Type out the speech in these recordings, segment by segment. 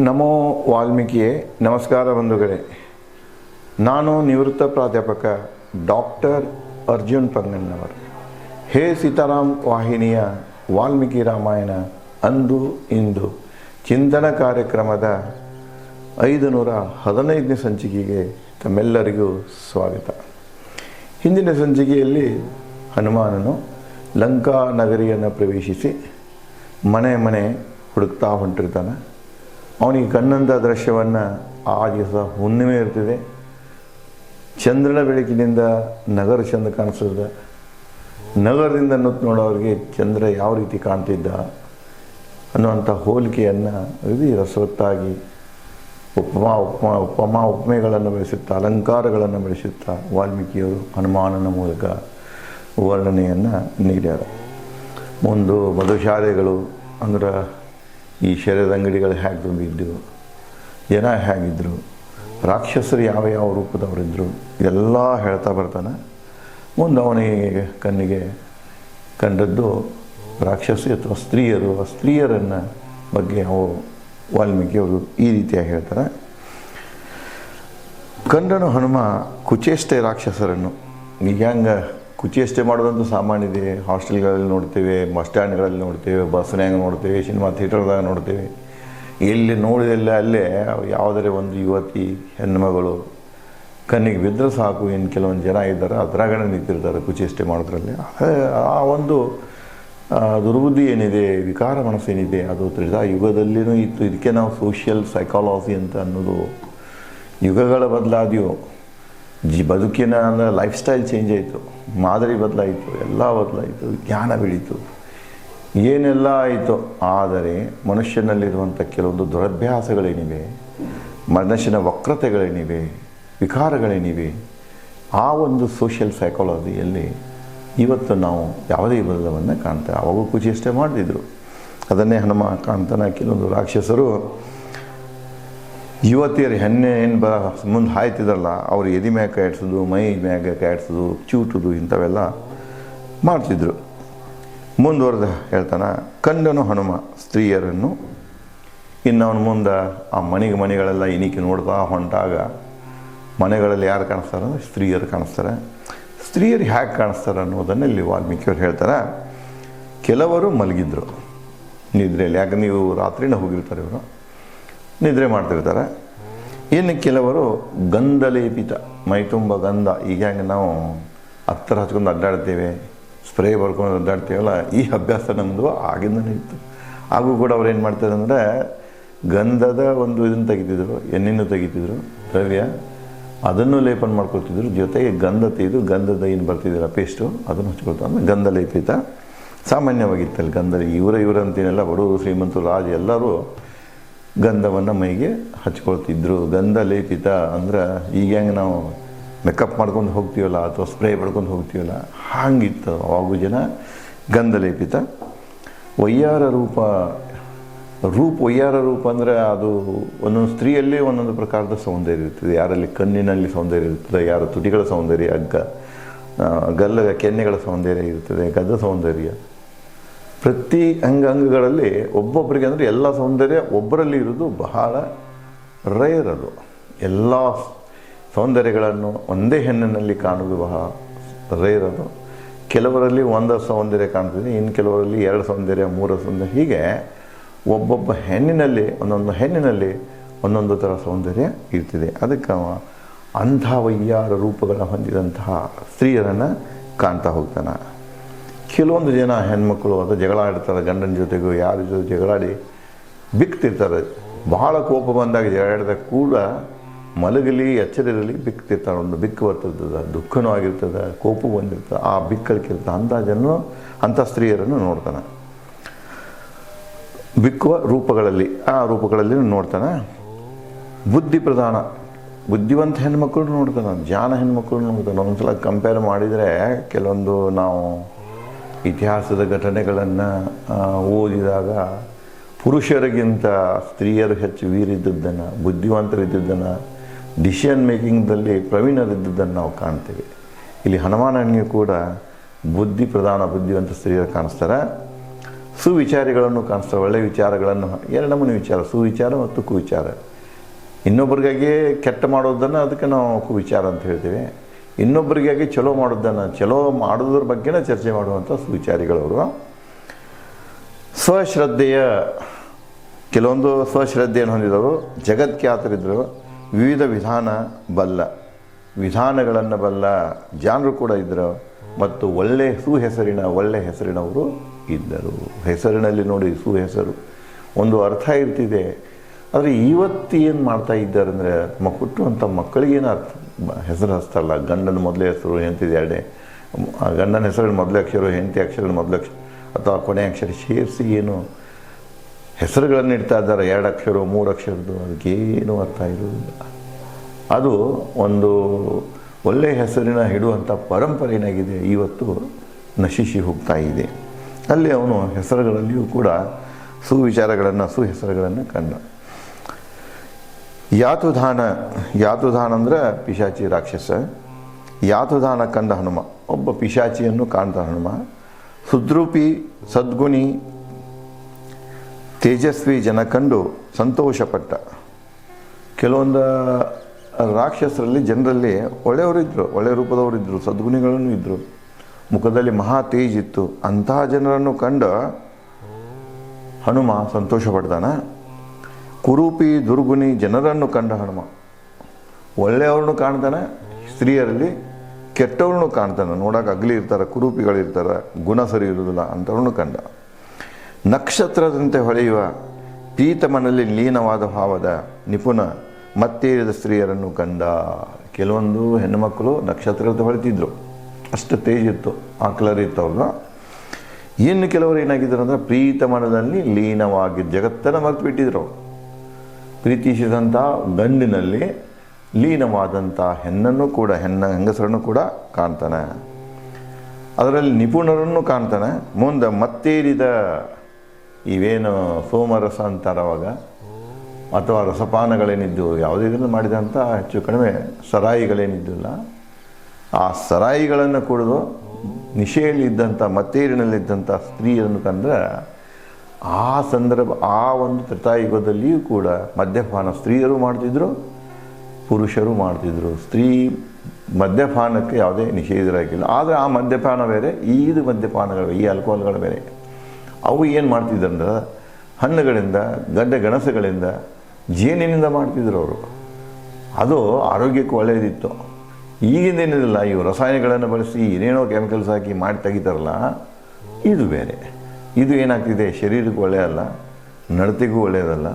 ನಮೋ ವಾಲ್ಮೀಕಿಯೇ. ನಮಸ್ಕಾರ ಬಂಧುಗಳೇ. ನಾನು ನಿವೃತ್ತ ಪ್ರಾಧ್ಯಾಪಕ ಡಾಕ್ಟರ್ ಅರ್ಜುನ್ ಪಂಗಣ್ಣವರ್. ಹೇ ಸೀತಾರಾಮ್ ವಾಹಿನಿಯ ವಾಲ್ಮೀಕಿ ರಾಮಾಯಣ ಅಂದು ಇಂದು ಚಿಂತನ ಕಾರ್ಯಕ್ರಮದ 515ನೇ ಸಂಚಿಕೆಗೆ ತಮ್ಮೆಲ್ಲರಿಗೂ ಸ್ವಾಗತ. ಹಿಂದಿನ ಸಂಚಿಕೆಯಲ್ಲಿ ಹನುಮಾನನು ಲಂಕಾ ನಗರಿಯನ್ನು ಪ್ರವೇಶಿಸಿ ಮನೆ ಹುಡುಕ್ತಾ ಹೊಂಟಿರ್ತಾನೆ. ಅವನಿಗೆ ಕಣ್ಣಂಥ ದೃಶ್ಯವನ್ನು ಆ ದಿವಸ ಹುಣ್ಣಿಮೆ ಇರ್ತಿದೆ. ಚಂದ್ರನ ಬೆಳಕಿನಿಂದ ನಗರ ಚಂದ ಕಾಣಿಸ್ತದೆ. ನಗರದಿಂದ ನುತ್ತು ನೋಡೋರಿಗೆ ಚಂದ್ರ ಯಾವ ರೀತಿ ಕಾಣ್ತಿದ್ದ ಅನ್ನುವಂಥ ಹೋಲಿಕೆಯನ್ನು ರಸವತ್ತಾಗಿ ಉಪಮೆಗಳನ್ನು ಬೆಳೆಸುತ್ತಾ, ಅಲಂಕಾರಗಳನ್ನು ಬೆಳೆಸುತ್ತಾ ವಾಲ್ಮೀಕಿಯವರು ಹನುಮಾನನ ಮೂಲಕ ವರ್ಣನೆಯನ್ನು ನೀಡ್ಯಾರ. ಮುಂದೆ ಮಧುಶಾಲೆಗಳು ಅಂದ್ರೆ ಈ ಶರೀರದ ಅಂಗಡಿಗಳು ಹೇಗೆ ತುಂಬಿದ್ದವು, ಜನ ಹೇಗಿದ್ದರು, ರಾಕ್ಷಸರು ಯಾವ ರೂಪದವರಿದ್ದರು, ಇದೆಲ್ಲ ಹೇಳ್ತಾ ಬರ್ತಾನೆ. ಮುಂದೆ ಅವನಿಗೆ ಕಣ್ಣಿಗೆ ಕಂಡದ್ದು ರಾಕ್ಷಸಿ ಅಥವಾ ಸ್ತ್ರೀಯರು. ಆ ಸ್ತ್ರೀಯರನ್ನು ಬಗ್ಗೆ ವಾಲ್ಮೀಕಿಯವರು ಈ ರೀತಿಯಾಗಿ ಹೇಳ್ತಾರೆ. ಕಂಡನು ಹನುಮ ಕುಚೇಷ್ಟೆ ರಾಕ್ಷಸರನ್ನು. ಈಗ ಹೆಂಗೆ ಕುಚೇಷ್ಟೆ ಮಾಡೋದಂತೂ ಸಾಮಾನ್ಯ ಇದೆ. ಹಾಸ್ಟೆಲ್ಗಳಲ್ಲಿ ನೋಡ್ತೇವೆ, ಬಸ್ ಸ್ಟ್ಯಾಂಡ್ಗಳಲ್ಲಿ ನೋಡ್ತೇವೆ, ಬಸ್ನ್ಯಾಗ ನೋಡ್ತೇವೆ, ಸಿನಿಮಾ ಥಿಯೇಟರ್ದಾಗ ನೋಡ್ತೇವೆ. ಎಲ್ಲಿ ನೋಡಿದೆಲ್ಲ ಅಲ್ಲೇ ಯಾವುದೇ ಒಂದು ಯುವತಿ ಹೆಣ್ಣುಮಗಳು ಕಣ್ಣಿಗೆ ಬಿದ್ದರೆ ಸಾಕು, ಇನ್ನು ಕೆಲವೊಂದು ಜನ ಇದ್ದಾರೆ ಅದರಾಗಡೆ ನಿಂತಿರ್ತಾರೆ ಕುಚೇಷ್ಟೆ ಮಾಡೋದ್ರಲ್ಲಿ. ಆ ಒಂದು ದುರ್ಬುದ್ಧಿ ಏನಿದೆ, ವಿಕಾರ ಮನಸ್ಸೇನಿದೆ, ಅದು ತ್ರೇತಾ ಯುಗದಲ್ಲಿನೂ ಇತ್ತು. ಇದಕ್ಕೆ ನಾವು ಸೋಷಿಯಲ್ ಸೈಕಾಲಜಿ ಅಂತ ಅನ್ನೋದು. ಯುಗಗಳ ಬದಲಾದೆಯೋ ಬದುಕಿನ ಅಂದರೆ ಲೈಫ್ ಸ್ಟೈಲ್ ಚೇಂಜ್ ಆಯಿತು, ಮಾದರಿ ಬದಲಾಯಿತು, ಎಲ್ಲ ಬದಲಾಯಿತು, ಜ್ಞಾನ ಬೆಳೀತು, ಏನೆಲ್ಲ ಆಯಿತು. ಆದರೆ ಮನುಷ್ಯನಲ್ಲಿರುವಂಥ ಕೆಲವೊಂದು ದುರಭ್ಯಾಸಗಳೇನಿವೆ, ಮನುಷ್ಯನ ವಕ್ರತೆಗಳೇನಿವೆ, ವಿಕಾರಗಳೇನಿವೆ, ಆ ಒಂದು ಸೋಷಿಯಲ್ ಸೈಕಾಲಜಿಯಲ್ಲಿ ಇವತ್ತು ನಾವು ಯಾವುದೇ ಬದಲವನ್ನು ಕಾಣ್ತೇವೆ. ಅವಾಗೂ ಕುಚೇಷ್ಟೆ ಮಾಡ್ತಿದ್ರು. ಅದನ್ನೇ ಹನುಮ ಕಾಣ್ತಾನೆ. ಕೆಲವೊಂದು ರಾಕ್ಷಸರು ಯುವತಿಯರು ಏನು ಮುಂದೆ ಹಾಯ್ತಿದ್ರಲ್ಲ, ಅವ್ರು ಎದೆ ಮ್ಯಾಗ ಕಾಯಿಡ್ಸೋದು, ಮೈ ಮ್ಯಾಗ ಕಾಯಿಡ್ಸೋದು, ಚೂಟೋದು, ಇಂಥವೆಲ್ಲ ಮಾಡ್ತಿದ್ರು. ಮುಂದುವರೆದು ಹೇಳ್ತಾನೆ, ಕಂಡನು ಹನುಮ ಸ್ತ್ರೀಯರನ್ನು. ಇನ್ನು ಅವನ ಮುಂದೆ ಆ ಮನೆಗಳೆಲ್ಲ ಇನಿಕೆ ನೋಡ್ತಾ ಹೊಂಟಾಗ ಮನೆಗಳಲ್ಲಿ ಯಾರು ಕಾಣಿಸ್ತಾರೆ ಅಂದರೆ ಸ್ತ್ರೀಯರು ಕಾಣಿಸ್ತಾರೆ. ಸ್ತ್ರೀಯರು ಹೇಗೆ ಕಾಣಿಸ್ತಾರೆ ಅನ್ನೋದನ್ನು ಇಲ್ಲಿ ವಾಲ್ಮೀಕಿಯವ್ರು ಹೇಳ್ತಾರೆ. ಕೆಲವರು ಮಲಗಿದ್ರು ನಿದ್ರೆಯಲ್ಲಿ. ಯಾಕೆ ನೀವು ರಾತ್ರಿನ ಹೋಗಿರ್ತಾರೆ, ಇವರು ನಿದ್ರೆ ಮಾಡ್ತಿರ್ತಾರೆ. ಇನ್ನು ಕೆಲವರು ಗಂಧಲೇಪಿತ, ಮೈ ತುಂಬ ಗಂಧ. ಈಗ ಹೆಂಗೆ ನಾವು ಹತ್ತರ ಹಚ್ಕೊಂಡು ಅಡ್ಡಾಡ್ತೇವೆ, ಸ್ಪ್ರೇ ಬರ್ಕೊಂಡು ಅಡ್ಡಾಡ್ತೇವಲ್ಲ, ಈ ಅಭ್ಯಾಸ ನಮ್ಮದು ಆಗಿಂದನೇ ಇತ್ತು. ಹಾಗೂ ಕೂಡ ಅವ್ರು ಏನು ಮಾಡ್ತಾರೆ ಅಂದರೆ ಗಂಧದ ಒಂದು ಇದನ್ನು ತೆಗಿತಿದ್ರು, ಎಣ್ಣೆನೂ ತೆಗಿತಿದ್ರು, ದ್ರವ್ಯ ಅದನ್ನು ಲೇಪನ ಮಾಡ್ಕೊಳ್ತಿದ್ರು. ಜೊತೆಗೆ ಗಂಧ ತೆಗೆದು ಗಂಧದ ಏನು ಬರ್ತಿದ್ದೀರ ಪೇಸ್ಟು ಅದನ್ನು ಹಚ್ಕೊಳ್ತಾರೆ. ಅಂದರೆ ಗಂಧಲೇಪಿತ ಸಾಮಾನ್ಯವಾಗಿತ್ತಲ್ಲಿ. ಗಂಧ ಇವರಂತೇನೆಲ್ಲ ಬಡವರು, ಶ್ರೀಮಂತರು, ರಾಜ ಎಲ್ಲರೂ ಗಂಧವನ್ನು ಮೈಗೆ ಹಚ್ಕೊಳ್ತಿದ್ರು. ಗಂಧ ಲೇಪಿತ ಅಂದ್ರೆ ಈಗ ಹೆಂಗೆ ನಾವು ಮೇಕಪ್ ಮಾಡ್ಕೊಂಡು ಹೋಗ್ತೀವಲ್ಲ ಅಥವಾ ಸ್ಪ್ರೇ ಮಾಡ್ಕೊಂಡು ಹೋಗ್ತೀವಲ್ಲ, ಹಾಗಿತ್ತು ಅವಾಗೂ ಜನ. ಗಂಧಲೇಪಿತ ವಯ್ಯಾರ ರೂಪ ಅಂದರೆ ಅದು ಒಂದೊಂದು ಸ್ತ್ರೀಯಲ್ಲಿ ಒಂದೊಂದು ಪ್ರಕಾರದ ಸೌಂದರ್ಯ ಇರ್ತದೆ. ಯಾರಲ್ಲಿ ಕಣ್ಣಿನಲ್ಲಿ ಸೌಂದರ್ಯ ಇರ್ತದೆ, ಯಾರ ತುಟಿಗಳ ಸೌಂದರ್ಯ, ಕೆನ್ನೆಗಳ ಸೌಂದರ್ಯ ಇರ್ತದೆ, ಗದ್ದ ಸೌಂದರ್ಯ. ಪ್ರತಿ ಅಂಗಗಳಲ್ಲಿ ಒಬ್ಬೊಬ್ಬರಿಗೆ ಅಂದರೆ ಎಲ್ಲ ಸೌಂದರ್ಯ ಒಬ್ಬರಲ್ಲಿ ಇರೋದು ಬಹಳ ರೇರ್. ಅದು ಎಲ್ಲ ಸೌಂದರ್ಯಗಳನ್ನು ಒಂದೇ ಹೆಣ್ಣಿನಲ್ಲಿ ಕಾಣೋದು ಬಹಳ ರೇರ್. ಅದು ಕೆಲವರಲ್ಲಿ ಒಂದು ಸೌಂದರ್ಯ ಕಾಣ್ತದೆ, ಇನ್ನು ಕೆಲವರಲ್ಲಿ 2 ಸೌಂದರ್ಯ, 3 ಸೌಂದರ್ಯ. ಹೀಗೆ ಒಬ್ಬೊಬ್ಬ ಹೆಣ್ಣಿನಲ್ಲಿ ಒಂದೊಂದು ಥರ ಸೌಂದರ್ಯ ಇರ್ತಿದೆ. ಅದಕ್ಕೆ ಅಂಥ ವಯ್ಯಾರ ರೂಪಗಳ ಹೊಂದಿದಂತಹ ಸ್ತ್ರೀಯರನ್ನು ಕಾಣ್ತಾ ಹೋಗ್ತಾನೆ. ಕೆಲವೊಂದು ಜನ ಹೆಣ್ಮಕ್ಳು ಅದು ಜಗಳ ಆಡ್ತಾರೆ, ಗಂಡನ ಜೊತೆಗೂ ಯಾರ ಜೊತೆ ಜಗಳಾಡಿ ಬಿಕ್ತಿರ್ತಾರೆ. ಬಹಳ ಕೋಪ ಬಂದಾಗ ಜಗಳಾಡಿದಾಗ ಕೂಡ ಮಲಗಲಿ ಎಚ್ಚರಿರಲಿ ಬಿಕ್ತಿರ್ತಾರೆ. ಒಂದು ಬಿಕ್ಕು ಬರ್ತಿರ್ತದೆ, ದುಃಖನೂ ಆಗಿರ್ತದೆ, ಕೋಪ ಬಂದಿರ್ತದೆ, ಆ ಬಿಕ್ಕಲಿಕ್ಕಿರ್ತದೆ. ಅಂಥ ಸ್ತ್ರೀಯರನ್ನು ನೋಡ್ತಾನೆ. ಬಿಕ್ಕುವ ರೂಪಗಳಲ್ಲಿ ನೋಡ್ತಾನೆ. ಬುದ್ಧಿ ಪ್ರಧಾನ ಬುದ್ಧಿವಂತ ಹೆಣ್ಮಕ್ಳು ನೋಡ್ತಾನೆ, ಜಾನ ಹೆಣ್ಮಕ್ಳು ನೋಡ್ತಾನೆ. ಒಂದ್ಸಲ ಕಂಪೇರ್ ಮಾಡಿದರೆ ಕೆಲವೊಂದು ನಾವು ಇತಿಹಾಸದ ಘಟನೆಗಳನ್ನು ಓದಿದಾಗ ಪುರುಷರಿಗಿಂತ ಸ್ತ್ರೀಯರು ಹೆಚ್ಚು ವೀರಿದ್ದನ್ನು, ಬುದ್ಧಿವಂತರಿದ್ದನ್ನು, ಡಿಸಿಷನ್ ಮೇಕಿಂಗ್ದಲ್ಲಿ ಪ್ರವೀಣರಿದ್ದನ್ನು ನಾವು ಕಾಣ್ತೇವೆ. ಇಲ್ಲಿ ಹನುಮಾನನಿಗೆ ಕೂಡ ಬುದ್ಧಿವಂತ ಸ್ತ್ರೀಯರು ಕಾಣಿಸ್ತಾರೆ. ಸುವಿಚಾರಿಗಳನ್ನು ಕಾಣಿಸ್ತಾರೆ. ಒಳ್ಳೆಯ ವಿಚಾರಗಳನ್ನು, ಎರಡು ನಮೂನೆ ವಿಚಾರ, ಸುವಿಚಾರ ಮತ್ತು ಕುವಿಚಾರ. ಇನ್ನೊಬ್ಬರಿಗಾಗಿ ಕೆಟ್ಟ ಮಾಡೋದನ್ನು ಅದಕ್ಕೆ ನಾವು ಕುವಿಚಾರ ಅಂತ ಹೇಳ್ತೀವಿ. ಇನ್ನೊಬ್ಬರಿಗಾಗಿ ಚಲೋ ಮಾಡೋದನ್ನು, ಚಲೋ ಮಾಡೋದ್ರ ಬಗ್ಗೆನೇ ಚರ್ಚೆ ಮಾಡುವಂಥ ಸುವಿಚಾರಿಗಳವರು. ಸ್ವಶ್ರದ್ಧೆಯ ಕೆಲವೊಂದು ಸ್ವಶ್ರದ್ಧೆಯನ್ನು ಹೊಂದಿದವರು, ಜಗತ್ಖ್ಯಾತರಿದ್ದರು, ವಿವಿಧ ವಿಧಾನಗಳನ್ನು ಬಲ್ಲ ಜಾನರು ಕೂಡ ಇದ್ದರು, ಮತ್ತು ಒಳ್ಳೆಯ ಹೆಸರಿನವರು ಇದ್ದರು. ಹೆಸರಿನಲ್ಲಿ ನೋಡಿ ಸುಹೆಸರು ಒಂದು ಅರ್ಥ ಇರ್ತಿದೆ. ಆದರೆ ಇವತ್ತು ಏನು ಮಾಡ್ತಾ ಇದ್ದಾರೆ ಅಂದರೆ, ಹುಟ್ಟುವಂಥ ಮಕ್ಕಳಿಗೇನು ಅರ್ಥ ಹೆಸರು ಹಚ್ತಾರಲ್ಲ. ಗಂಡನ ಮೊದಲೇ ಹೆಸರು, ಹೆಂಡತಿದು ಎರಡೇ, ಗಂಡನ ಹೆಸರಿನ ಮೊದಲೇ ಅಕ್ಷರ, ಹೆಂಡತಿ ಅಕ್ಷರದ ಮೊದಲ ಅಕ್ಷರ ಅಥವಾ ಕೊನೆ ಅಕ್ಷರ ಸೇರಿಸಿ ಏನು ಹೆಸರುಗಳನ್ನು ಇಡ್ತಾ ಇದ್ದಾರೆ, 2 ಅಕ್ಷರ 3 ಅಕ್ಷರದ್ದು. ಅದಕ್ಕೇನು ಅರ್ಥ ಇರುವುದಿಲ್ಲ. ಅದು ಒಂದು ಒಳ್ಳೆಯ ಹೆಸರಿನ ಇಡುವಂಥ ಪರಂಪರೆ ಏನಾಗಿದೆ ಇವತ್ತು ನಶಿಸಿ ಹೋಗ್ತಾ ಇದೆ. ಅಲ್ಲಿ ಅವನು ಹೆಸರುಗಳಲ್ಲಿಯೂ ಕೂಡ ಸುಹೆಸರುಗಳನ್ನು ಕಂಡ. ಯಾತುಧಾನ ಅಂದರೆ ಪಿಶಾಚಿ ರಾಕ್ಷಸ. ಯಾತುಧಾನ ಕಂಡ ಹನುಮ, ಒಬ್ಬ ಪಿಶಾಚಿಯನ್ನು ಕಾಣ್ದ ಹನುಮ. ಸುದ್ರೂಪಿ ಸದ್ಗುಣಿ ತೇಜಸ್ವಿ ಜನ ಕಂಡು ಸಂತೋಷಪಟ್ಟ. ಕೆಲವೊಂದು ರಾಕ್ಷಸರಲ್ಲಿ ಜನರಲ್ಲಿ ಒಳ್ಳೆಯವರಿದ್ದರು, ಒಳ್ಳೆಯ ರೂಪದವರಿದ್ದರು, ಸದ್ಗುಣಿಗಳನ್ನು ಇದ್ದರು, ಮುಖದಲ್ಲಿ ಮಹಾ ತೇಜ್ ಇತ್ತು. ಅಂತಹ ಜನರನ್ನು ಕಂಡ ಹನುಮ ಸಂತೋಷಪಡ್ತಾನ. ಕುರೂಪಿ ದುರ್ಗುಣಿ ಜನರನ್ನು ಕಂಡ ಹನುಮ, ಒಳ್ಳೆಯವ್ರನ್ನು ಕಾಣ್ತಾನೆ, ಸ್ತ್ರೀಯರಲ್ಲಿ ಕೆಟ್ಟವ್ರನ್ನು ಕಾಣ್ತಾನೆ. ನೋಡೋಕೆ ಅಗ್ಲಿ ಇರ್ತಾರೆ, ಕುರೂಪಿಗಳಿರ್ತಾರೆ, ಗುಣ ಸರಿ ಇರುವುದಿಲ್ಲ, ಅಂಥವ್ರನ್ನು ಕಂಡ. ನಕ್ಷತ್ರದಂತೆ ಹೊಳೆಯುವ ಪೀತಮನಲ್ಲಿ ಲೀನವಾದ ಭಾವದ ನಿಪುಣ ಮತ್ತೇರಿದ ಸ್ತ್ರೀಯರನ್ನು ಕಂಡ. ಕೆಲವೊಂದು ಹೆಣ್ಣುಮಕ್ಕಳು ನಕ್ಷತ್ರದ ಹೊಳಿತಿದ್ರು, ಅಷ್ಟು ತೇಜಿತ್ತು, ಆ ಕಲರ್ ಇತ್ತು ಅವ್ರನ್ನ. ಇನ್ನು ಕೆಲವರು ಏನಾಗಿದ್ರು ಅಂದರೆ ಪ್ರೀತಮನದಲ್ಲಿ ಲೀನವಾಗಿದ್ದು ಜಗತ್ತನ್ನು ಮರೆತು ಬಿಟ್ಟಿದ್ರು. ಪ್ರೀತಿಸಿದಂಥ ಗಂಡಿನಲ್ಲಿ ಲೀನವಾದಂಥ ಹೆಂಗಸರನ್ನು ಕೂಡ ಕಾಣ್ತಾನೆ. ಅದರಲ್ಲಿ ನಿಪುಣರನ್ನು ಕಾಣ್ತಾನೆ. ಮುಂದೆ ಮತ್ತೇರಿದ ಇವೇನು ಸೋಮರಸ ಅಂತಾರೆ ಅವಾಗ, ಅಥವಾ ರಸಪಾನಗಳೇನಿದ್ದು ಯಾವುದೇ ಇದನ್ನು ಮಾಡಿದಂಥ ಹೆಚ್ಚು ಕಡಿಮೆ ಸರಾಯಿಗಳೇನಿದ್ದಿಲ್ಲ, ಆ ಸರಾಯಿಗಳನ್ನು ಕುಡಿದು ನಿಶೆಯಲ್ಲಿದ್ದಂಥ ಮತ್ತೇರಿನಲ್ಲಿದ್ದಂಥ ಸ್ತ್ರೀಯನ್ನು ಕಂಡ್ರೆ ಆ ಸಂದರ್ಭ, ಆ ಒಂದು ತ್ರೇತಾಯುಗದಲ್ಲಿಯೂ ಕೂಡ ಮದ್ಯಪಾನ ಸ್ತ್ರೀಯರು ಮಾಡ್ತಿದ್ರು, ಪುರುಷರು ಮಾಡ್ತಿದ್ರು. ಮದ್ಯಪಾನಕ್ಕೆ ಯಾವುದೇ ನಿಷೇಧರಾಗಿಲ್ಲ. ಆದರೆ ಆ ಮದ್ಯಪಾನ ಬೇರೆ, ಇದು ಮದ್ಯಪಾನಗಳು, ಈ ಆಲ್ಕೋಹಾಲ್ಗಳು ಬೇರೆ. ಅವು ಏನು ಮಾಡ್ತಿದ್ದಂದ್ರೆ ಹಣ್ಣುಗಳಿಂದ, ಗೆಣಸುಗಳಿಂದ, ಜೇನಿನಿಂದ ಮಾಡ್ತಿದ್ರು ಅವರು. ಅದು ಆರೋಗ್ಯಕ್ಕೆ ಒಳ್ಳೆಯದಿತ್ತು. ಈಗಿಂದೇನಿಲ್ಲ, ಇವು ರಸಾಯನಗಳನ್ನು ಬಳಸಿ ಏನೇನೋ ಕೆಮಿಕಲ್ಸ್ ಹಾಕಿ ಮಾಡಿ ತೆಗಿತಾರಲ್ಲ, ಇದು ಬೇರೆ. ಇದು ಏನಾಗ್ತಿದೆ, ಶರೀರಕ್ಕೆ ಒಳ್ಳೆಯದಲ್ಲ, ನಡತೆಗೂ ಒಳ್ಳೆಯದಲ್ಲ,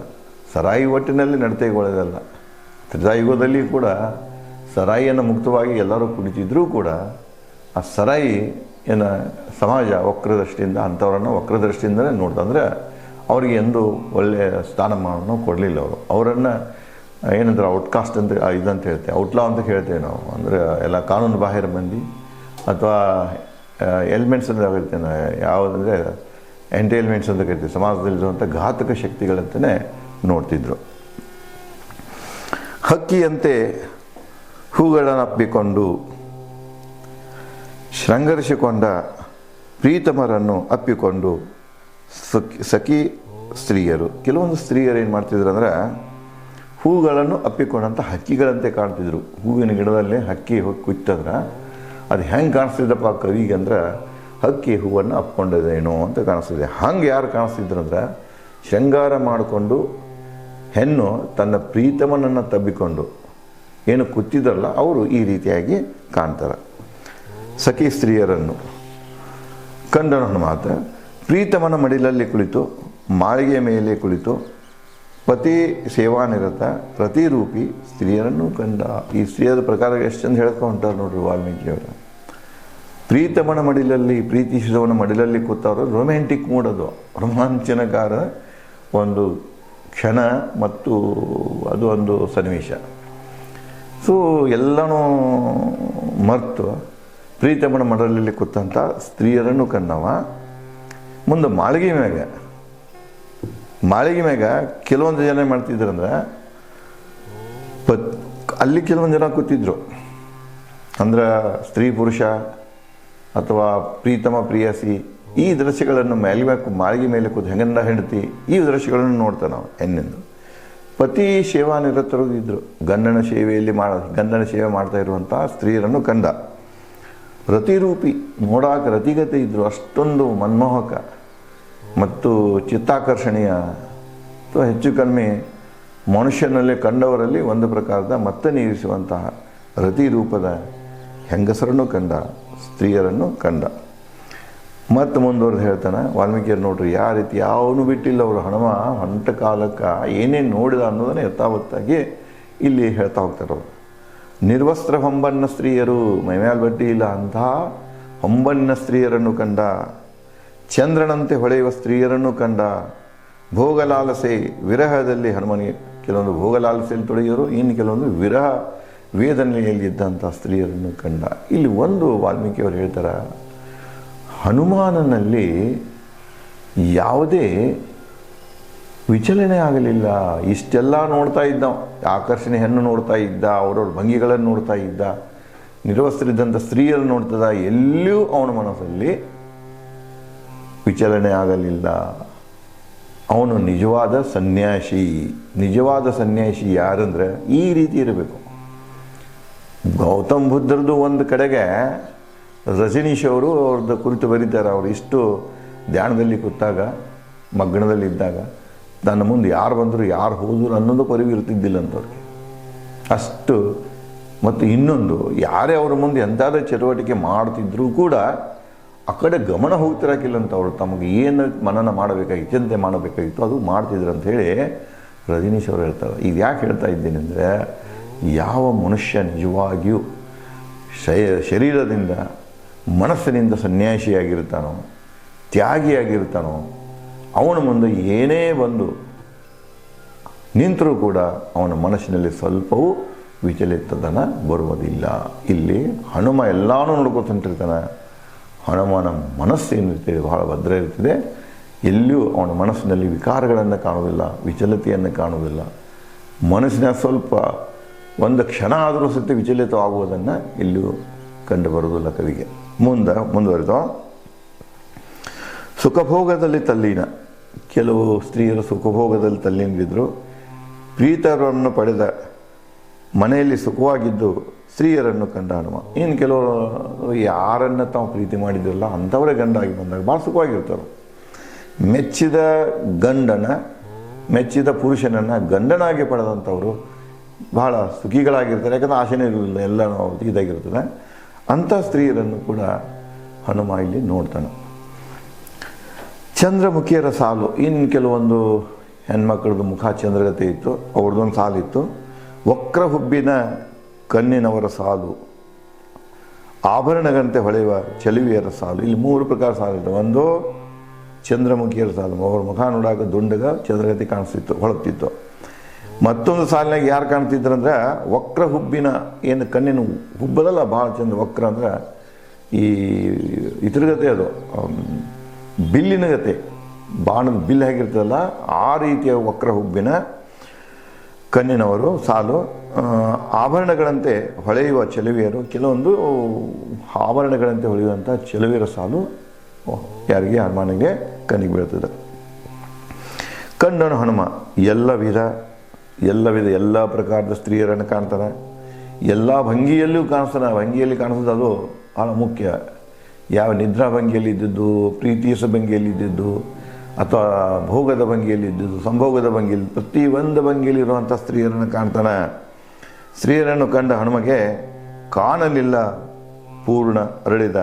ಸರಾಯಿ ಒಟ್ಟಿನಲ್ಲಿ ನಡತೆಗೂ ಒಳ್ಳೆಯದಲ್ಲ. ತ್ರೇತಾಯುಗದಲ್ಲಿ ಕೂಡ ಸರಾಯಿಯನ್ನು ಮುಕ್ತವಾಗಿ ಎಲ್ಲರೂ ಕುಡಿತಿದ್ರೂ ಕೂಡ ಆ ಸರಾಯಿ ಸಮಾಜ ವಕ್ರದೃಷ್ಟಿಯಿಂದ ಅಂಥವ್ರನ್ನು ವಕ್ರದೃಷ್ಟಿಯಿಂದಲೇ ನೋಡ್ತಂದರೆ ಅವ್ರಿಗೆ ಎಂದೂ ಒಳ್ಳೆಯ ಸ್ಥಾನಮಾನವನ್ನು ಕೊಡಲಿಲ್ಲ. ಅವರನ್ನು ಏನಂದ್ರೆ ಔಟ್ಕಾಸ್ಟ್ ಅಂತ ಇದಂತ ಹೇಳ್ತೇವೆ, ಔಟ್ಲಾ ಅಂತ ಹೇಳ್ತೇವೆ ನಾವು. ಅಂದರೆ ಎಲ್ಲ ಕಾನೂನು ಬಾಹಿರ ಮಂದಿ ಅಥವಾ ಎಲಿಮೆಂಟ್ಸ್ ಅಂತ ಹೇಳ್ತೇನೆ. ಯಾವುದಂದರೆ ಆ್ಯಂಟಿ ಎಲಿಮೆಂಟ್ಸ್ ಅಂತ ಕರಿತೀವಿ, ಸಮಾಜದಲ್ಲಿರುವಂಥ ಘಾತಕ ಶಕ್ತಿಗಳಂತಲೇ ನೋಡ್ತಿದ್ರು. ಹಕ್ಕಿಯಂತೆ ಹೂಗಳನ್ನಪ್ಪಿಕೊಂಡು ಶೃಂಗರಿಸಿಕೊಂಡ ಪ್ರೀತಮರನ್ನು ಅಪ್ಪಿಕೊಂಡು ಸಖಿ ಸ್ತ್ರೀಯರು. ಕೆಲವೊಂದು ಸ್ತ್ರೀಯರು ಏನು ಮಾಡ್ತಿದ್ರು ಅಂದರೆ ಹೂಗಳನ್ನು ಅಪ್ಪಿಕೊಂಡಂಥ ಹಕ್ಕಿಗಳಂತೆ ಕಾಣ್ತಿದ್ರು. ಹೂವಿನ ಗಿಡದಲ್ಲಿ ಹಕ್ಕಿ ಹೋಗಿ ಕುತ್ತಂದ್ರೆ ಅದು ಹೆಂಗೆ ಕಾಣಿಸ್ತಿದ್ದಪ್ಪ ಕವಿಗೆ ಅಂದ್ರೆ, ಹಕ್ಕಿ ಹೂವನ್ನು ಅಪ್ಕೊಂಡಿದೇನೋ ಅಂತ ಕಾಣಿಸ್ತಿದೆ. ಹಂಗೆ ಯಾರು ಕಾಣಿಸ್ತಿದ್ರು ಅಂದ್ರೆ, ಶೃಂಗಾರ ಮಾಡಿಕೊಂಡು ಹೆಣ್ಣು ತನ್ನ ಪ್ರೀತಮನನ್ನು ತಬ್ಬಿಕೊಂಡು ಏನು ಕೂತಿದ್ರಲ್ಲ ಅವರು ಈ ರೀತಿಯಾಗಿ ಕಾಣ್ತಾರೆ. ಸಖಿ ಸ್ತ್ರೀಯರನ್ನು ಕಂಡನು ಮಾತ ಪ್ರೀತಮನ ಮಡಿಲಲ್ಲಿ ಕುಳಿತು, ಮಾಳಿಗೆಯ ಮೇಲೆ ಕುಳಿತು, ಪತಿ ಸೇವಾನಿರತ ಪ್ರತಿರೂಪಿ ಸ್ತ್ರೀಯರನ್ನು ಕಂಡ. ಈ ಸ್ತ್ರೀಯರ ಪ್ರಕಾರ ಎಷ್ಟು ಚಂದ ಹೇಳ್ಕೊಂತಾರೆ ನೋಡ್ರಿ ವಾಲ್ಮೀಕಿಯವರು. ಪ್ರೀತಮನ ಮಡಿಲಲ್ಲಿ, ಪ್ರೀತಿಸಿದವನ ಮಡಿಲಲ್ಲಿ ಕೂತವರು ರೊಮ್ಯಾಂಟಿಕ್ ಮೂಡ್, ಅದು ರೋಮಾಂಚನಕಾರ ಒಂದು ಕ್ಷಣ ಮತ್ತು ಅದು ಒಂದು ಸನ್ನಿವೇಶ. ಸೊ ಎಲ್ಲನೂ ಮರೆತು ಪ್ರೀತಮನ ಮಡಿಲಲ್ಲಿ ಕೂತಂಥ ಸ್ತ್ರೀಯರನ್ನು ಕಂಡವ. ಮುಂದೆ ಮಾಳಿಗೆ ಮ್ಯಾಗ ಕೆಲವೊಂದು ಜನ ಮಾಡ್ತಿದ್ರು ಅಂದ್ರೆ ಅಲ್ಲಿ ಕೆಲವೊಂದು ಜನ ಕೂತಿದ್ರು. ಅಂದ್ರೆ ಸ್ತ್ರೀ ಪುರುಷ ಅಥವಾ ಪ್ರೀತಮ ಪ್ರಿಯಸಿ ಈ ದೃಶ್ಯಗಳನ್ನು ಮಾಳಿಗೆ ಮೇಲೆ ಕೂತು ಗಂಡ ಹೆಂಡತಿ ಈ ದೃಶ್ಯಗಳನ್ನು ನೋಡ್ತಾನೆ ನಾವು ಹೆಣ್ಣೆಂದು. ಪತಿ ಸೇವಾನಿರತರು ಇದ್ದರು, ಗಂಡನ ಸೇವೆ ಮಾಡ್ತಾ ಇರುವಂಥ ಸ್ತ್ರೀಯರನ್ನು ಕಂಡ. ರತಿರೂಪಿ, ನೋಡಾಕ ರತಿಗತೆ ಇದ್ದರು, ಅಷ್ಟೊಂದು ಮನ್ಮೋಹಕ ಮತ್ತು ಚಿತ್ತಾಕರ್ಷಣೀಯ ಅಥವಾ ಹೆಚ್ಚು ಕಡಿಮೆ ಮನುಷ್ಯನಲ್ಲಿ ಕಂಡವರಲ್ಲಿ ಒಂದು ಪ್ರಕಾರದ ಮತ್ತೆ ನೀರಿಸುವಂತಹ ರತಿರೂಪದ ಹೆಂಗಸರನ್ನು ಕಂಡ, ಸ್ತ್ರೀಯರನ್ನು ಕಂಡ. ಮತ್ತು ಮುಂದುವರೆದು ಹೇಳ್ತಾನೆ ವಾಲ್ಮೀಕಿಯರು, ನೋಡ್ರಿ ಯಾವ ರೀತಿ ಯಾವನು ಬಿಟ್ಟಿಲ್ಲ ಅವರು. ಹನುಮ ಹೊಂಟ ಕಾಲಕ್ಕೆ ಏನೇನು ನೋಡಿದ ಅನ್ನೋದನ್ನು ಯಥಾವತ್ತಾಗಿ ಇಲ್ಲಿ ಹೇಳ್ತಾ ಹೋಗ್ತಾರೆ ಅವರು. ನಿರ್ವಸ್ತ್ರ ಹೊಂಬನ್ನ ಸ್ತ್ರೀಯರು, ಮೈಮ್ಯಾಲ ಬಡ್ಡಿ ಇಲ್ಲ ಅಂತಹ ಹೊಂಬನ್ನ ಸ್ತ್ರೀಯರನ್ನು ಕಂಡ. ಚಂದ್ರನಂತೆ ಹೊಳೆಯುವ ಸ್ತ್ರೀಯರನ್ನು ಕಂಡ. ಭೋಗಲಾಲಸೆ, ವಿರಹದಲ್ಲಿ ಹನುಮನಿಗೆ ಕೆಲವೊಂದು ಭೋಗಲಾಲಸೆಯಲ್ಲಿ ತೊಡಗಿದರು, ಇನ್ನು ಕೆಲವೊಂದು ವಿರಹ ವೇದನೆಯಲ್ಲಿದ್ದಂಥ ಸ್ತ್ರೀಯರನ್ನು ಕಂಡ. ಇಲ್ಲಿ ಒಂದು ವಾಲ್ಮೀಕಿಯವರು ಹೇಳ್ತಾರೆ, ಹನುಮಾನನಲ್ಲಿ ಯಾವುದೇ ವಿಚಲನೆ ಆಗಲಿಲ್ಲ. ಇಷ್ಟೆಲ್ಲ ನೋಡ್ತಾ ಇದ್ದ, ಆಕರ್ಷಣೆ ಹೆಣ್ಣು ನೋಡ್ತಾ ಇದ್ದ, ಅವರವ್ರ ಭಂಗಿಗಳನ್ನು ನೋಡ್ತಾ ಇದ್ದ, ನಿರ್ವಸ್ತ್ರಿದ್ದಂಥ ಸ್ತ್ರೀಯರು ನೋಡ್ತದ, ಎಲ್ಲಿಯೂ ಅವನ ಮನಸ್ಸಲ್ಲಿ ವಿಚಲನೆ ಆಗಲಿಲ್ಲ. ಅವನು ನಿಜವಾದ ಸನ್ಯಾಸಿ. ನಿಜವಾದ ಸನ್ಯಾಸಿ ಯಾರಂದ್ರೆ ಈ ರೀತಿ ಇರಬೇಕು. ಗೌತಮ್ ಬುದ್ಧರದು ಒಂದು ಕಡೆಗೆ ರಜನೀಶ್ ಅವರು ಅವ್ರದ್ದು ಕುರಿತು ಬರೀತಾರೆ. ಅವರು ಇಷ್ಟು ಧ್ಯಾನದಲ್ಲಿ ಕೂತಾಗ, ಮಗ್ನದಲ್ಲಿದ್ದಾಗ ನನ್ನ ಮುಂದೆ ಯಾರು ಬಂದರು ಯಾರು ಹೋದರು ಅನ್ನೋದು ಪರಿವು ಇರ್ತಿದ್ದಿಲ್ಲ ಅಂತವ್ರಿಗೆ ಅಷ್ಟು. ಮತ್ತು ಇನ್ನೊಂದು, ಯಾರೇ ಅವ್ರ ಮುಂದೆ ಎಂಥಾದ ಚಟುವಟಿಕೆ ಮಾಡ್ತಿದ್ರೂ ಕೂಡ ಆ ಕಡೆ ಗಮನ ಹೋಗ್ತಿರಕ್ಕಿಲ್ಲ ಅಂತ. ಅವರು ತಮಗೆ ಏನು ಮನನ ಮಾಡಬೇಕಾಗಿತ್ತು, ಚಿಂತೆ ಮಾಡಬೇಕಾಗಿತ್ತು ಅದು ಮಾಡ್ತಿದ್ರು ಅಂಥೇಳಿ ರಜನೀಶ್ ಅವರು ಹೇಳ್ತಾರೆ. ಇದು ಯಾಕೆ ಹೇಳ್ತಾ ಇದ್ದೀನಿ ಅಂದರೆ, ಯಾವ ಮನುಷ್ಯ ನಿಜವಾಗಿಯೂ ಶರೀರದಿಂದ ಮನಸ್ಸಿನಿಂದ ಸನ್ಯಾಸಿಯಾಗಿರ್ತಾನೋ, ತ್ಯಾಗಿಯಾಗಿರ್ತಾನೋ, ಅವನ ಮುಂದೆ ಏನೇ ಬಂದು ನಿಂತರೂ ಕೂಡ ಅವನ ಮನಸ್ಸಿನಲ್ಲಿ ಸ್ವಲ್ಪವೂ ವಿಚಲಿತತನ ಬರುವುದಿಲ್ಲ. ಇಲ್ಲಿ ಹನುಮ ಎಲ್ಲಾನು ನೋಡ್ಕೊತಂತಿರ್ತಾನೆ. ಹನುಮನ ಮನಸ್ಸು ಏನಿರ್ತದೆ ಬಹಳ ಭದ್ರ ಇರ್ತದೆ. ಎಲ್ಲಿಯೂ ಅವನ ಮನಸ್ಸಿನಲ್ಲಿ ವಿಕಾರಗಳನ್ನು ಕಾಣುವುದಿಲ್ಲ, ವಿಚಲತೆಯನ್ನು ಕಾಣುವುದಿಲ್ಲ. ಮನಸ್ಸಿನ ಸ್ವಲ್ಪ ಒಂದು ಕ್ಷಣ ಆದರೂ ಸತ್ಯ ವಿಚಲಿತವಾಗುವುದನ್ನು ಎಲ್ಲಿಯೂ ಕಂಡು ಬರುವುದಿಲ್ಲ ಕವಿಗೆ. ಮುಂದುವರೆದು ಸುಖಭೋಗದಲ್ಲಿ ತಲ್ಲೀನ. ಕೆಲವು ಸ್ತ್ರೀಯರು ಸುಖಭೋಗದಲ್ಲಿ ತಲ್ಲೀನಿದ್ರು. ಪ್ರೀತರನ್ನು ಪಡೆದ ಮನೆಯಲ್ಲಿ ಸುಖವಾಗಿದ್ದು ಸ್ತ್ರೀಯರನ್ನು ಕಂಡ ಹನುಮ. ಇನ್ನು ಕೆಲವರು ಯಾರನ್ನು ತಾವು ಪ್ರೀತಿ ಮಾಡಿದ್ರಲ್ಲ ಅಂಥವರೇ ಗಂಡಾಗಿ ಬಂದಾಗ ಭಾಳ ಸುಖವಾಗಿರ್ತಾರೆ. ಮೆಚ್ಚಿದ ಪುರುಷನನ್ನು ಗಂಡನಾಗಿ ಪಡೆದಂಥವರು ಭಾಳ ಸುಖಿಗಳಾಗಿರ್ತಾರೆ. ಯಾಕಂದರೆ ಆಸೆನೇ ಇರಲಿಲ್ಲ, ಎಲ್ಲ ಇದಾಗಿರ್ತದೆ. ಅಂಥ ಸ್ತ್ರೀಯರನ್ನು ಕೂಡ ಹನುಮ ಇಲ್ಲಿ ನೋಡ್ತಾನೆ. ಚಂದ್ರಮುಖಿಯರ ಸಾಲು. ಇನ್ನು ಕೆಲವೊಂದು ಹೆಣ್ಮಕ್ಳದ್ದು ಮುಖ ಚಂದ್ರಗತೆ ಇತ್ತು, ಅವ್ರದ್ದೊಂದು ಸಾಲಿತ್ತು. ವಕ್ರ ಹುಬ್ಬಿನ ಕಣ್ಣಿನವರ ಸಾಲು, ಆಭರಣಗಂತೆ ಹೊಳೆಯುವ ಚೆಲುವಿಯರ ಸಾಲು. ಇಲ್ಲಿ 3 ಪ್ರಕಾರ ಸಾಲು ಇತ್ತು. ಒಂದು ಚಂದ್ರಮುಖಿಯರ ಸಾಲು, ಅವ್ರ ಮುಖ ನೋಡಾಕ ದುಂಡಗ ಚಂದ್ರಗತಿ ಕಾಣಿಸ್ತಿತ್ತು, ಹೊಳಪ್ತಿತ್ತು. ಮತ್ತೊಂದು ಸಾಲಿನಾಗ ಯಾರು ಕಾಣ್ತಿದ್ರಂದ್ರೆ ವಕ್ರ ಹುಬ್ಬಿನ, ಏನು ಕಣ್ಣಿನ ಹುಬ್ಬದಲ್ಲ ಭಾಳ ಚಂದ. ವಕ್ರ ಅಂದ್ರೆ ಈ ಇತರಗತೆ, ಅದು ಬಿಲ್ಲಿನ ಗತೆ, ಬಾಣದ ಬಿಲ್ ಹೇಗಿರ್ತದಲ್ಲ ಆ ರೀತಿಯ ವಕ್ರ ಹುಬ್ಬಿನ ಕಣ್ಣಿನವರು ಸಾಲು. ಆಭರಣಗಳಂತೆ ಹೊಳೆಯುವ ಚೆಲುವಿಯರು. ಕೆಲವೊಂದು ಆಭರಣಗಳಂತೆ ಹೊಳೆಯುವಂಥ ಚೆಲುವಿಯರ ಸಾಲು ಯಾರಿಗೆ, ಹನುಮನಿಗೆ ಕಣ್ಣಿಗೆ ಬೀಳ್ತದೆ. ಕಂಡನು ಹನುಮ ಎಲ್ಲ ಪ್ರಕಾರದ ಸ್ತ್ರೀಯರನ್ನು ಕಾಣ್ತಾನೆ. ಎಲ್ಲ ಭಂಗಿಯಲ್ಲೂ ಕಾಣಿಸ್ತಾನೆ. ಭಂಗಿಯಲ್ಲಿ ಕಾಣಿಸೋದು ಅದು ಭಾಳ ಮುಖ್ಯ. ಯಾವ ನಿದ್ರಾ ಭಂಗಿಯಲ್ಲಿ ಇದ್ದಿದ್ದು, ಪ್ರೀತಿಯ ಭಂಗಿಯಲ್ಲಿ ಇದ್ದಿದ್ದು, ಅಥವಾ ಭೋಗದ ಭಂಗಿಯಲ್ಲಿ ಇದ್ದಿದ್ದು, ಸಂಭೋಗದ ಭಂಗಿಯಲ್ಲಿ, ಪ್ರತಿಯೊಂದು ಭಂಗಿಯಲ್ಲಿ ಇರುವಂಥ ಸ್ತ್ರೀಯರನ್ನು ಕಾಣ್ತಾನೆ. ಸ್ತ್ರೀಯರನ್ನು ಕಂಡ ಹನುಮಗೆ ಕಾಣಲಿಲ್ಲ ಪೂರ್ಣ ಅರಳಿದ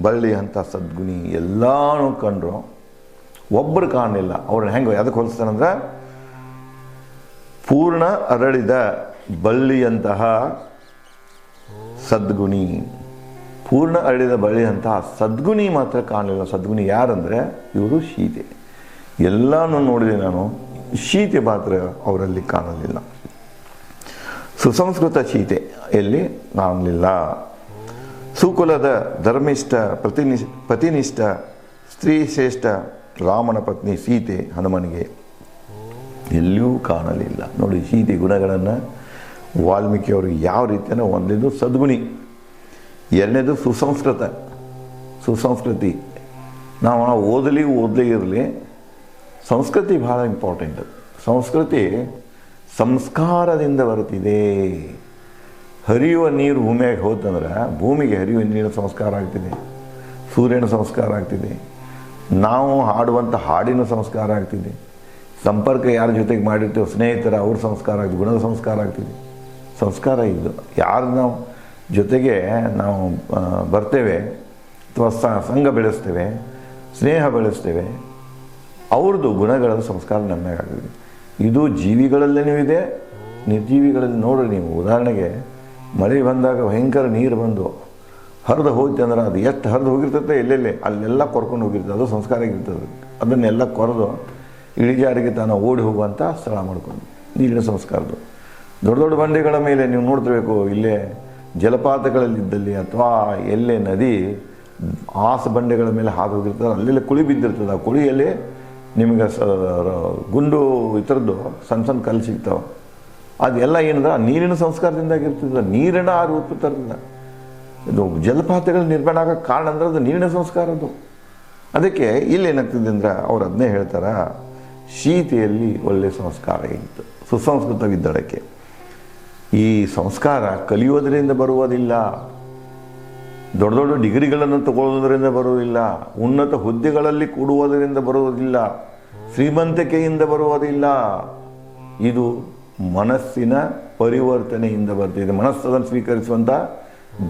ಬಳ್ಳಿ ಅಂತ ಸದ್ಗುಣಿ. ಎಲ್ಲಾನು ಕಂಡ್ರು, ಒಬ್ಬರು ಕಾಣಲಿಲ್ಲ. ಅವ್ರನ್ನ ಹೆಂಗೆ ಅದಕ್ಕೆ ಹೋಲಿಸ್ತಾನಂದ್ರೆ, ಪೂರ್ಣ ಅರಳಿದ ಬಳ್ಳಿಯಂತಹ ಸದ್ಗುಣಿ. ಪೂರ್ಣ ಅರಳಿದ ಬಳ್ಳಿಯಂತಹ ಸದ್ಗುಣಿ ಮಾತ್ರ ಕಾಣಲಿಲ್ಲ. ಸದ್ಗುಣಿ ಯಾರಂದರೆ ಇವರು ಸೀತೆ. ಎಲ್ಲನೂ ನೋಡಿದೆ ನಾನು, ಸೀತೆ ಮಾತ್ರ ಅವರಲ್ಲಿ ಕಾಣಲಿಲ್ಲ. ಸುಸಂಸ್ಕೃತ ಸೀತೆ ಎಲ್ಲಿ ಕಾಣಲಿಲ್ಲ. ಸುಕುಲದ ಧರ್ಮಿಷ್ಠ ಪತಿನಿಷ್ಠ ಸ್ತ್ರೀ ಶ್ರೇಷ್ಠ ರಾಮನ ಪತ್ನಿ ಸೀತೆ ಹನುಮನಿಗೆ ಎಲ್ಲಿಯೂ ಕಾಣಲಿಲ್ಲ. ನೋಡಿ, ಸೀತೆ ಗುಣಗಳನ್ನು ವಾಲ್ಮೀಕಿಯವರು ಯಾವ ರೀತಿಯ, ಒಂದನೇದು ಸದ್ಗುಣಿ, ಎರಡನೇದು ಸುಸಂಸ್ಕೃತಿ, ನಾವು ಓದಲೇ ಇರಲಿ, ಸಂಸ್ಕೃತಿ ಭಾಳ ಇಂಪಾರ್ಟೆಂಟ್. ಸಂಸ್ಕೃತಿ ಸಂಸ್ಕಾರದಿಂದ ಬರುತ್ತಿದೆ. ಹರಿಯುವ ನೀರು ಭೂಮಿಯಾಗಿ ಹೋತಂದ್ರೆ ಭೂಮಿಗೆ ಹರಿಯುವ ನೀರಿನ ಸಂಸ್ಕಾರ ಆಗ್ತಿದೆ, ಸೂರ್ಯನ ಸಂಸ್ಕಾರ ಆಗ್ತಿದೆ, ನಾವು ಹಾಡುವಂಥ ಹಾಡಿನ ಸಂಸ್ಕಾರ ಆಗ್ತಿದೆ, ಸಂಪರ್ಕ ಯಾರ ಜೊತೆಗೆ ಮಾಡಿರ್ತೀವೋ ಸ್ನೇಹಿತರ ಅವ್ರ ಸಂಸ್ಕಾರ ಆಗ್ತಿದೆ, ಗುಣದ ಸಂಸ್ಕಾರ ಆಗ್ತಿದೆ. ಸಂಸ್ಕಾರ ಇದು ಯಾರು ನಾವು ಜೊತೆಗೆ ನಾವು ಬರ್ತೇವೆ ಅಥವಾ ಸಂಘ ಬೆಳೆಸ್ತೇವೆ, ಸ್ನೇಹ ಬೆಳೆಸ್ತೇವೆ, ಅವ್ರದ್ದು ಗುಣಗಳ ಸಂಸ್ಕಾರ ನಮಗೆ ಆಗಿದೆ. ಇದು ಜೀವಿಗಳಲ್ಲೇನೂ ಇದೆ, ನಿರ್ಜೀವಿಗಳಲ್ಲಿ ನೋಡ್ರಿ ನೀವು. ಉದಾಹರಣೆಗೆ ಮಳೆ ಬಂದಾಗ ಭಯಂಕರ ನೀರು ಬಂದು ಹರಿದು ಹೋಯ್ತು ಅಂದ್ರೆ ಅದು ಎಷ್ಟು ಹರಿದು ಹೋಗಿರ್ತದೆ, ಎಲ್ಲೆಲ್ಲೇ ಅಲ್ಲೆಲ್ಲ ಕೊರ್ಕೊಂಡು ಹೋಗಿರ್ತದೆ, ಅದು ಸಂಸ್ಕಾರ ಆಗಿರ್ತದೆ. ಅದನ್ನೆಲ್ಲ ಕೊರೆದು ಇಳಿಜಾರಿಗೆ ತಾನು ಓಡಿ ಹೋಗುವಂಥ ಸ್ಥಳ ಮಾಡ್ಕೊಂಡು ನೀರಿನ ಸಂಸ್ಕಾರದ್ದು. ದೊಡ್ಡ ದೊಡ್ಡ ಬಂಡೆಗಳ ಮೇಲೆ ನೀವು ನೋಡ್ತಿರ್ಬೇಕು, ಇಲ್ಲೇ ಜಲಪಾತಗಳಲ್ಲಿದ್ದಲ್ಲಿ ಅಥವಾ ಎಲ್ಲೇ ನದಿ ಆಸ ಬಂಡೆಗಳ ಮೇಲೆ ಹಾದು ಹೋಗಿರ್ತದೆ, ಅಲ್ಲೆಲ್ಲ ಕುಳಿ ಬಿದ್ದಿರ್ತದೆ. ಆ ಕುಳಿಯಲ್ಲಿ ನಿಮಗೆ ಗುಂಡು ಈ ಥರದ್ದು ಸಣ್ಣ ಸಣ್ಣ ಕಲ್ಲು ಸಿಗ್ತಾವೆ. ಅದೆಲ್ಲ ಏನದ ನೀರಿನ ಸಂಸ್ಕಾರದಿಂದಾಗಿರ್ತದೆ. ನೀರಿನ ಆ ರೂಪ ತರಲಿಲ್ಲ. ಇದು ಜಲಪಾತಗಳು ನಿರ್ಮಾಣ ಆಗೋಕ್ಕೆ ಕಾರಣ ಅಂದ್ರೆ ಅದು ನೀರಿನ ಸಂಸ್ಕಾರ. ಅದು ಅದಕ್ಕೆ ಇಲ್ಲಿ ಏನಾಗ್ತಿದೆ ಅಂದ್ರೆ ಅವ್ರು ಅದನ್ನೇ ಹೇಳ್ತಾರ, ಶೀತೆಯಲ್ಲಿ ಒಳ್ಳೆಯ ಸಂಸ್ಕಾರ ಇತ್ತು, ಸುಸಂಸ್ಕೃತವಿದ್ದಳಕ್ಕೆ. ಈ ಸಂಸ್ಕಾರ ಕಲಿಯೋದರಿಂದ ಬರುವುದಿಲ್ಲ, ದೊಡ್ಡ ದೊಡ್ಡ ಡಿಗ್ರಿಗಳನ್ನು ತಗೊಳ್ಳೋದರಿಂದ ಬರುವುದಿಲ್ಲ, ಉನ್ನತ ಹುದ್ದೆಗಳಲ್ಲಿ ಕೂಡುವುದರಿಂದ ಬರುವುದಿಲ್ಲ, ಶ್ರೀಮಂತಿಕೆಯಿಂದ ಬರುವುದಿಲ್ಲ. ಇದು ಮನಸ್ಸಿನ ಪರಿವರ್ತನೆಯಿಂದ ಬರ್ತಿದೆ. ಮನಸ್ಸನ್ನು ಸ್ವೀಕರಿಸುವಂಥ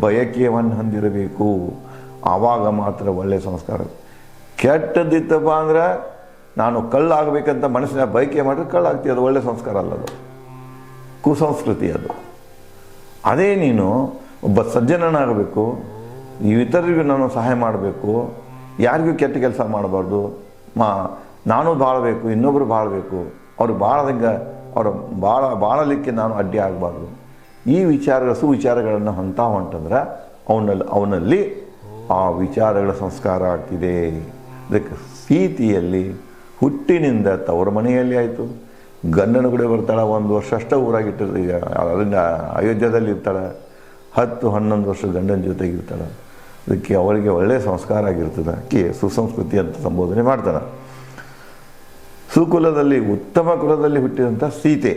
ಬಯಕೆಯನ್ನು ಹೊಂದಿರಬೇಕು. ಆವಾಗ ಮಾತ್ರ ಒಳ್ಳೆಯ ಸಂಸ್ಕಾರ. ಕೆಟ್ಟದ್ದಿತ್ತಪ್ಪ ಅಂದ್ರೆ ನಾನು ಕಳ್ಳಾಗಬೇಕಂತ ಮನಸ್ಸಿನ ಬಯಕೆ ಮಾಡಿದ್ರೆ ಕಳ್ಳಾಗ್ತೀವಿ, ಅದು ಒಳ್ಳೆಯ ಸಂಸ್ಕಾರ ಅಲ್ಲ, ಅದು ಕುಸಂಸ್ಕೃತಿ. ಅದು ಅದೇ ನೀನು ಒಬ್ಬ ಸಜ್ಜನನಾಗಬೇಕು, ಇತರರಿಗೂ ನಾನು ಸಹಾಯ ಮಾಡಬೇಕು, ಯಾರಿಗೂ ಕೆಟ್ಟ ಕೆಲಸ ಮಾಡಬಾರ್ದು, ನಾನು ಬಾಳಬೇಕು, ಇನ್ನೊಬ್ಬರು ಬಾಳಬೇಕು, ಅವರು ಬಾಳದಂಗೆ ಅವರು ಬಾಳಲಿಕ್ಕೆ ನಾನು ಅಡ್ಡಿ ಆಗಬಾರ್ದು. ಈ ಸುವಿಚಾರಗಳನ್ನು ಹೊಂಟಂದ್ರೆ ಅವನಲ್ಲಿ ಆ ವಿಚಾರಗಳ ಸಂಸ್ಕಾರ ಆಗ್ತಿದೆ. ಅದಕ್ಕೆ ಸೀತೆಯಲ್ಲಿ ಹುಟ್ಟಿನಿಂದ ತವರ ಮನೆಯಲ್ಲಿ ಆಯಿತು, ಗಂಡನ ಕೂಡ ಬರ್ತಾಳೆ, 1 ವರ್ಷ ಅಷ್ಟೇ ಊರಾಗಿಟ್ಟಿರ್ತಾರೆ, ಅದರಿಂದ ಅಯೋಧ್ಯದಲ್ಲಿ ಇರ್ತಾಳೆ, 10-11 ವರ್ಷ ಗಂಡನ ಜೊತೆಗಿರ್ತಾಳೆ. ಅದಕ್ಕೆ ಅವಳಿಗೆ ಒಳ್ಳೆಯ ಸಂಸ್ಕಾರ ಆಗಿರ್ತದೆ. ಅದಕ್ಕೆ ಸುಸಂಸ್ಕೃತಿ ಅಂತ ಸಂಬೋಧನೆ ಮಾಡ್ತಾನೆ. ಸುಕುಲದಲ್ಲಿ ಉತ್ತಮ ಕುಲದಲ್ಲಿ ಹುಟ್ಟಿದಂಥ ಸೀತೆ,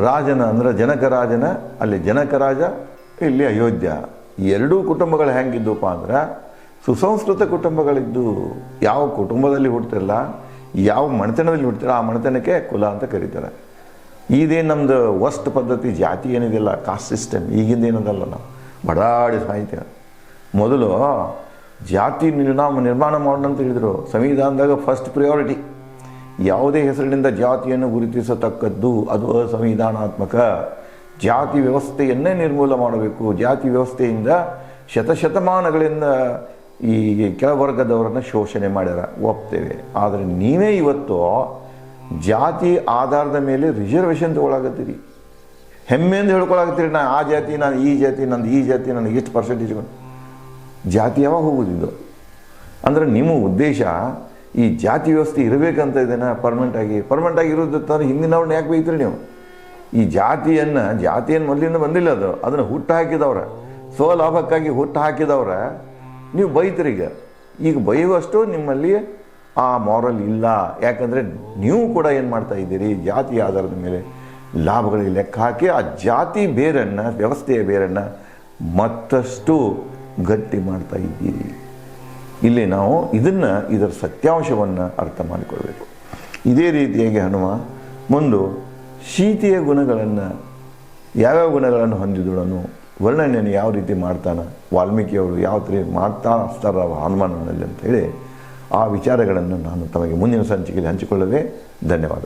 ರಾಜನ ಅಂದರೆ ಜನಕರಾಜನ, ಅಲ್ಲಿ ಜನಕರಾಜ, ಇಲ್ಲಿ ಅಯೋಧ್ಯ. ಎರಡೂ ಕುಟುಂಬಗಳು ಹೆಂಗಿದ್ದಪ್ಪ ಅಂದ್ರೆ ಸುಸಂಸ್ಕೃತ ಕುಟುಂಬಗಳಿದ್ದು. ಯಾವ ಕುಟುಂಬದಲ್ಲಿ ಹುಡ್ತಿರಲ್ಲ, ಯಾವ ಮನೆತನದಲ್ಲಿ ಹುಡ್ತಿರ ಆ ಮನೆತನಕ್ಕೆ ಕುಲ ಅಂತ ಕರೀತಾರೆ. ಇದೇನು ನಮ್ಮದು ವಸ್ಟ್ ಪದ್ಧತಿ, ಜಾತಿ ಏನಿದೆಯಲ್ಲ, ಕಾಸ್ಟ್ ಸಿಸ್ಟಮ್ ಈಗಿಂದ ಏನದಲ್ಲ. ನಾವು ಬಡಾಡಿ ಸಾಹಿತ್ಯ ಮೊದಲು ಜಾತಿ ನಿರ್ಮಾಣ ಮಾಡೋಣ ಅಂತ ಹೇಳಿದರು ಸಂವಿಧಾನದಾಗ. ಫಸ್ಟ್ ಪ್ರಿಯಾರಿಟಿ ಯಾವುದೇ ಹೆಸರಿನಿಂದ ಜಾತಿಯನ್ನು ಗುರುತಿಸತಕ್ಕದ್ದು ಅದು ಅಸಂವಿಧಾನಾತ್ಮಕ. ಜಾತಿ ವ್ಯವಸ್ಥೆಯನ್ನೇ ನಿರ್ಮೂಲ ಮಾಡಬೇಕು. ಜಾತಿ ವ್ಯವಸ್ಥೆಯಿಂದ ಶತಶತಮಾನಗಳಿಂದ ಈ ಕೆಳವರ್ಗದವರನ್ನು ಶೋಷಣೆ ಮಾಡ್ಯಾರ, ಒಪ್ತೇವೆ. ಆದರೆ ನೀವೇ ಇವತ್ತು ಜಾತಿ ಆಧಾರದ ಮೇಲೆ ರಿಸರ್ವೇಷನ್ ತಗೊಳಕತ್ತೀರಿ, ಹೆಮ್ಮೆಯಿಂದ ಹೇಳ್ಕೊಳಕತ್ತೀರಿ. ನಾನು ಆ ಜಾತಿ, ನಾನು ಈ ಜಾತಿ, ನಂದು ಈ ಜಾತಿ, ನನಗೆ ಎಷ್ಟು ಪರ್ಸೆಂಟೇಜ್. ಜಾತಿ ಯಾವಾಗ ಹೋಗುದಿದ್ದು ಅಂದರೆ ನಿಮ್ಮ ಉದ್ದೇಶ ಈ ಜಾತಿ ವ್ಯವಸ್ಥೆ ಇರಬೇಕಂತ ಇದನ್ನು ಪರ್ಮನೆಂಟ್ ಆಗಿ ಇರೋದಂತಂದ್ರೆ ಹಿಂದಿನವ್ರನ್ನ ಯಾಕೆ ಬೈತೀರಿ ನೀವು? ಈ ಜಾತಿಯನ್ನು ಮೊದಲಿಂದ ಬಂದಿಲ್ಲ, ಅದನ್ನು ಹುಟ್ಟು ಹಾಕಿದವ್ರ, ಸ್ವಲಾಭಕ್ಕಾಗಿ ಹುಟ್ಟು ಹಾಕಿದವ್ರ ನೀವು ಬೈತೀರಿ. ಈಗ ಬೈಯುವಷ್ಟು ನಿಮ್ಮಲ್ಲಿ ಆ ಮಾರಲ್ ಇಲ್ಲ. ಯಾಕಂದರೆ ನೀವು ಕೂಡ ಏನು ಮಾಡ್ತಾ ಇದ್ದೀರಿ, ಜಾತಿ ಆಧಾರದ ಮೇಲೆ ಲಾಭಗಳಿಗೆ ಲೆಕ್ಕ ಹಾಕಿ ಆ ಜಾತಿ ಬೇರನ್ನು, ವ್ಯವಸ್ಥೆಯ ಬೇರನ್ನು ಮತ್ತಷ್ಟು ಗಟ್ಟಿ ಮಾಡ್ತಾ ಇದ್ದೀರಿ. ಇಲ್ಲಿ ನಾವು ಇದರ ಸತ್ಯಾಂಶವನ್ನು ಅರ್ಥ ಮಾಡಿಕೊಳ್ಬೇಕು. ಇದೇ ರೀತಿಯಾಗಿ ಹನುಮ ಮುಂದೆ ಸೀತೆಯ ಗುಣಗಳನ್ನು, ಯಾವ್ಯಾವ ಗುಣಗಳನ್ನು ಹೊಂದಿದಳನು, ವರ್ಣನೆಯನ್ನು ಯಾವ ರೀತಿ ಮಾಡ್ತಾನೆ, ವಾಲ್ಮೀಕಿಯವರು ಯಾವ ರೀತಿ ಮಾಡ್ತಾ ಇರ್ತಾರ ಹನುಮಾನನಲ್ಲಿ ಅಂತೇಳಿ ಆ ವಿಚಾರಗಳನ್ನು ನಾನು ತಮಗೆ ಮುಂದಿನ ಸಂಚಿಕೆಯಲ್ಲಿ ಹಂಚಿಕೊಳ್ಳದೆ. ಧನ್ಯವಾದ.